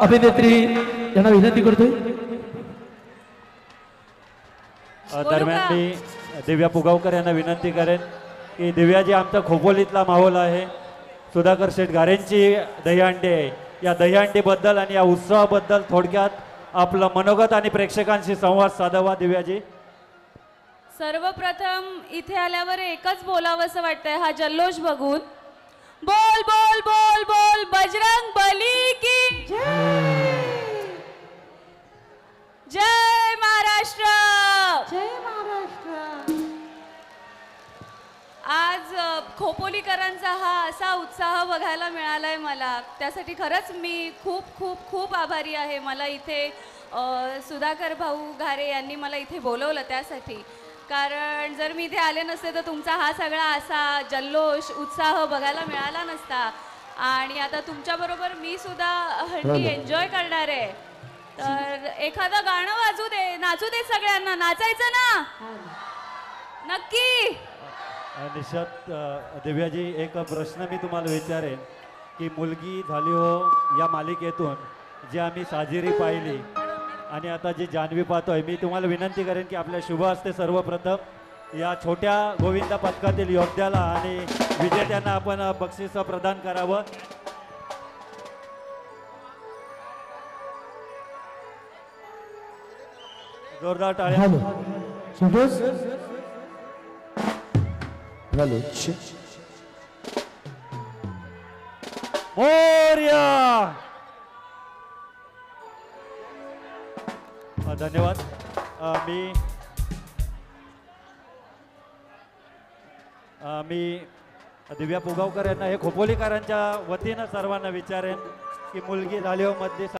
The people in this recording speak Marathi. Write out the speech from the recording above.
अभिनेत्री यांना विनंती करतोय। दरम्यान मी दिव्या पुगावकर यांना विनंती करेन की दिव्या जी आमचा खोपोलीतला माहोल आहे, सुधाकर शेठ गारेंची दहीहंडी आहे, या दहीहंडीबद्दल आणि या उत्सवाबद्दल थोडक्यात आपलं मनोगत आणि प्रेक्षकांशी संवाद साधावा। दिव्याजी, सर्वप्रथम इथे आल्यावर एकच बोलावंसं वाटतंय हा जल्लोष बघून, बोल बोल बोल बोल बजरंग बली की जय महाराष्ट्र, जय महाराष्ट्र। आज खोपोलीकरांचा हा असा उत्साह बघायला मिळालाय मला, त्यासाठी खरंच मी खूप खूप खूप आभारी आहे। मला इथे सुधाकर भाऊ घारे यांनी मला इथे बोलवलं त्यासाठी, कारण जर मी इथे आले नसते तर तुमचा हा सगळा असा जल्लोष उत्साह बघायला मिळाला नसता। आणि आता तुमच्याबरोबर मी सुद्धा हंडी एन्जॉय करणार आहे, तर एखादं गाणं वाजू दे, नाचू दे, सगळ्यांना नाचायचं ना नक्की। निशात दिव्याजी, एक प्रश्न मी तुम्हाला विचारेन की मुलगी झाली हो या मालिकेतून जी आम्ही साजिरी पाहिली आणि आता जी जान्हवी पाहतोय, मी तुम्हाला विनंती करेन की आपल्या शुभ हस्ते सर्वप्रथम या छोट्या गोविंदा पथकातील योद्ध्याला आणि विजेत्यांना आपण बक्षीस प्रदान करावं। जोरदार टाळ्या। Hello Santosh, hello Morya. धन्यवाद। मी दिव्या पुगावकर यांना हे खोपोलीकरांच्या वतीनं सर्वांना विचारेन की मुलगी झाली हो मध्ये